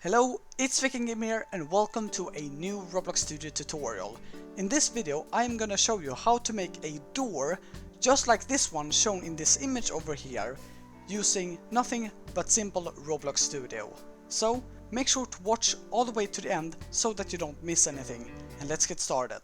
Hello, it's Viking here and welcome to a new Roblox Studio tutorial. In this video I'm gonna show you how to make a door just like this one shown in this image over here using nothing but simple Roblox Studio. So make sure to watch all the way to the end so that you don't miss anything, and let's get started.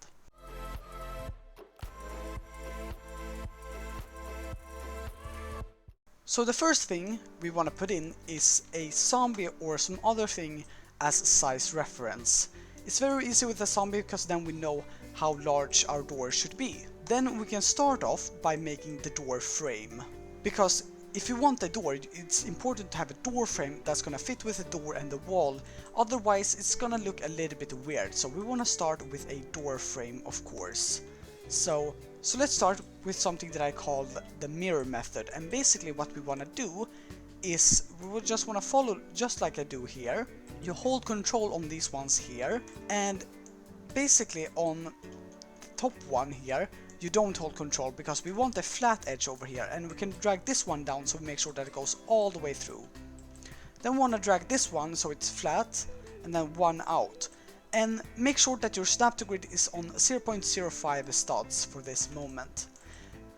So the first thing we want to put in is a zombie or some other thing as size reference. It's very easy with a zombie because then we know how large our door should be. Then we can start off by making the door frame. Because if you want a door, it's important to have a door frame that's gonna fit with the door and the wall. Otherwise it's gonna look a little bit weird. So we want to start with a door frame, of course. So let's start with something that I call the mirror method, and basically what we want to do is we will just want to follow just like I do here. You hold control on these ones here, and basically on the top one here you don't hold control because we want a flat edge over here, and we can drag this one down so we make sure that it goes all the way through. Then we want to drag this one so it's flat, and then one out. And make sure that your snap to grid is on 0.05 studs for this moment.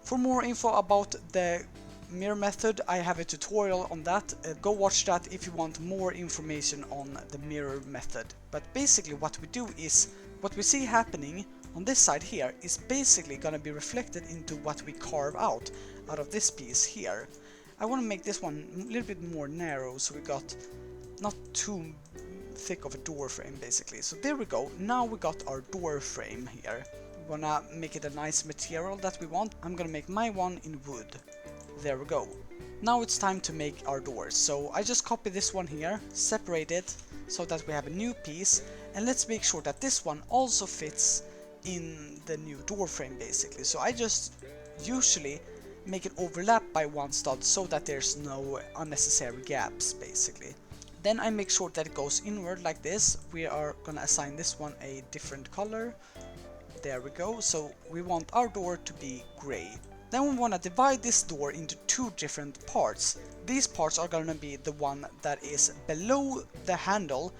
For more info about the mirror method, I have a tutorial on that. Go watch that if you want more information on the mirror method. But basically what we do is, what we see happening on this side here is basically gonna be reflected into what we carve out of this piece here. I want to make this one a little bit more narrow so we got not too thick of a door frame basically. So there we go, now we got our door frame here. We wanna make it a nice material that we want. I'm gonna make my one in wood. There we go. Now it's time to make our doors. So I just copy this one here, separate it so that we have a new piece, and let's make sure that this one also fits in the new door frame basically. So I just usually make it overlap by one stud so that there's no unnecessary gaps basically. Then I make sure that it goes inward like this. We are gonna assign this one a different color. There we go. So we want our door to be gray. Then we want to divide this door into two different parts. These parts are gonna be the one that is below the handle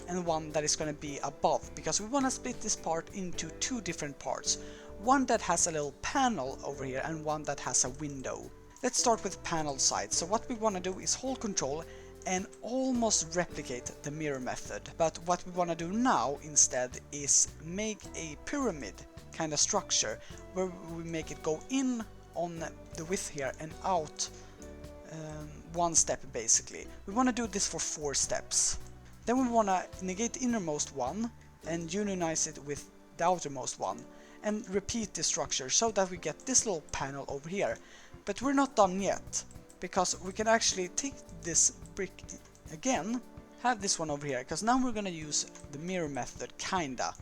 and one that is gonna be above, because we want to split this part into two different parts. One that has a little panel over here and one that has a window. Let's start with panel side. So what we want to do is hold control and almost replicate the mirror method. But what we want to do now instead is make a pyramid kind of structure where we make it go in on the width here and out one step basically. We want to do this for 4 steps. Then we want to negate the innermost one and unionize it with the outermost one and repeat the structure so that we get this little panel over here. But we're not done yet, because we can actually take this brick again, have this one over here, because now we're gonna use the mirror method kinda.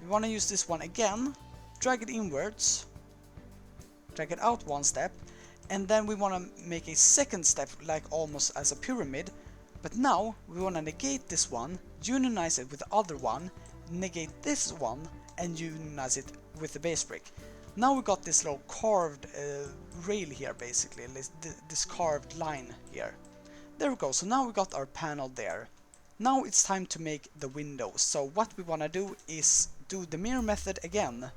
We want to use this one again, drag it inwards, drag it out one step, and then we want to make a second step like almost as a pyramid, but now we want to negate this one, unionize it with the other one, negate this one and unionize it with the base brick. Now we got this little carved rail here basically, this carved line here. There we go, so now we got our panel there. Now it's time to make the windows. So what we want to do is do the mirror method again.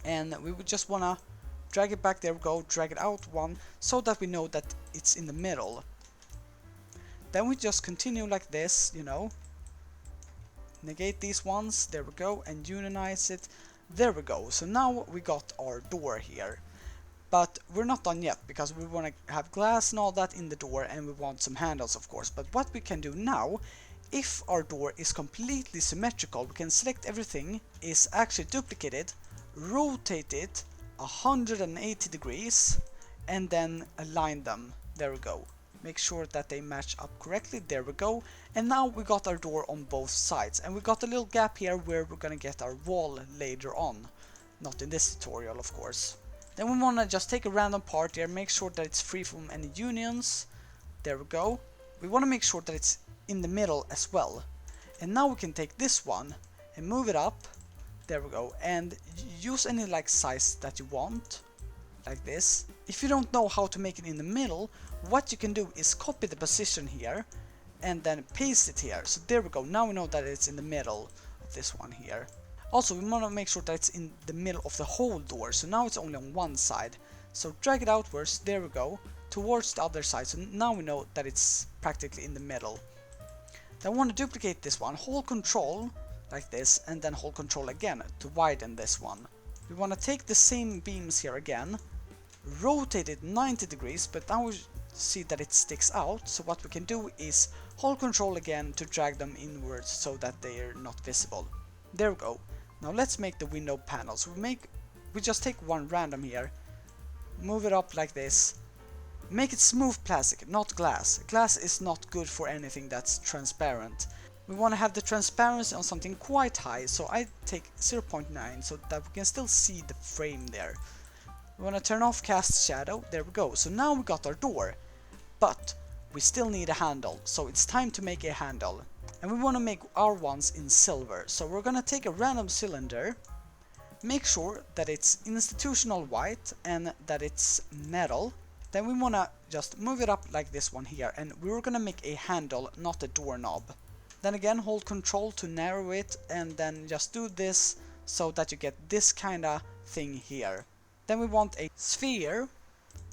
And we would just want to drag it back, there we go, drag it out one, so that we know that it's in the middle. Then we just continue like this, you know. Negate these ones, there we go, and unionize it. There we go, so now we got our door here. But we're not done yet, because we want to have glass and all that in the door, and we want some handles of course. But what we can do now, if our door is completely symmetrical, we can select everything, is actually duplicate it, rotate it 180 degrees, and then align them. There we go. Make sure that they match up correctly, there we go. And now we got our door on both sides, and we got a little gap here where we're gonna get our wall later on. Not in this tutorial of course. Then we want to just take a random part here, make sure that it's free from any unions. There we go. We want to make sure that it's in the middle as well. And now we can take this one and move it up. There we go. And use any like size that you want. Like this. If you don't know how to make it in the middle, what you can do is copy the position here and then paste it here. So there we go. Now we know that it's in the middle of this one here. Also, we want to make sure that it's in the middle of the whole door. So now it's only on one side. So drag it outwards, there we go, towards the other side. So now we know that it's practically in the middle. Then we want to duplicate this one, hold Control like this, and then hold Control again to widen this one. We want to take the same beams here again, rotate it 90 degrees, but now we see that it sticks out. So what we can do is hold Control again to drag them inwards so that they are not visible. There we go. Now let's make the window panels. We just take one random here, move it up like this. Make it smooth plastic, not glass. Glass is not good for anything that's transparent. We want to have the transparency on something quite high, so I take 0.9 so that we can still see the frame there. We want to turn off cast shadow, there we go. So now we got our door, but we still need a handle, so it's time to make a handle. And we want to make our ones in silver, so we're going to take a random cylinder, make sure that it's institutional white and that it's metal. Then we want to just move it up like this one here, and we're going to make a handle, not a doorknob. Then again, hold Control to narrow it, and then just do this so that you get this kind of thing here. Then we want a sphere,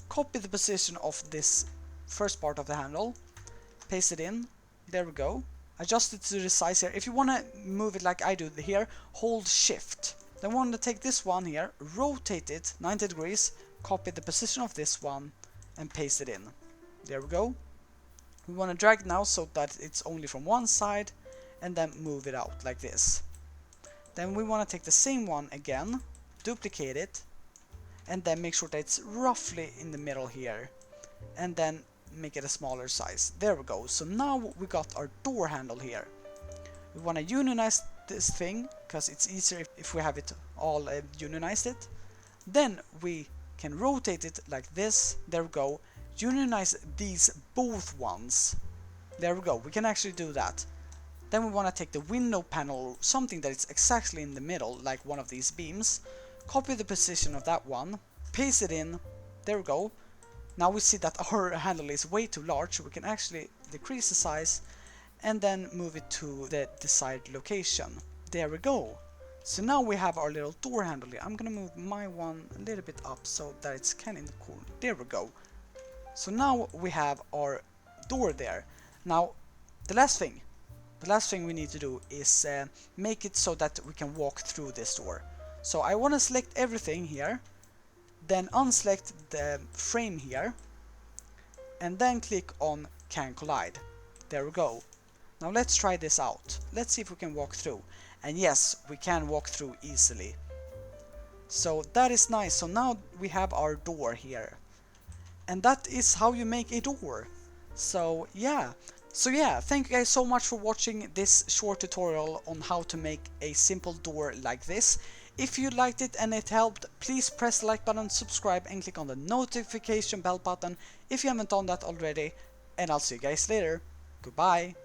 copy the position of this first part of the handle, paste it in, there we go. Adjust it to the size here. If you want to move it like I do here, hold Shift. Then we want to take this one here, rotate it 90 degrees, copy the position of this one, and paste it in. There we go. We want to drag now so that it's only from one side, and then move it out like this. Then we want to take the same one again, duplicate it, and then make sure that it's roughly in the middle here, and then make it a smaller size. There we go. So now we got our door handle here. We want to unionize this thing because it's easier if we have it all unionized it. Then we can rotate it like this. There we go. Unionize these both ones. There we go. We can actually do that. Then we want to take the window panel, something that is exactly in the middle, like one of these beams. Copy the position of that one, paste it in. There we go. Now we see that our handle is way too large, so we can actually decrease the size and then move it to the desired location. There we go. So now we have our little door handle here. I'm gonna move my one a little bit up so that it's kind of in the corner. There we go. So now we have our door there. Now the last thing we need to do is make it so that we can walk through this door. So I want to select everything here, then unselect the frame here, and then click on Can Collide. There we go. Now let's try this out. Let's see if we can walk through. And yes, we can walk through easily. So that is nice. So now we have our door here. And that is how you make a door. So yeah, thank you guys so much for watching this short tutorial on how to make a simple door like this. If you liked it and it helped, please press the like button, subscribe, and click on the notification bell button if you haven't done that already. And I'll see you guys later. Goodbye.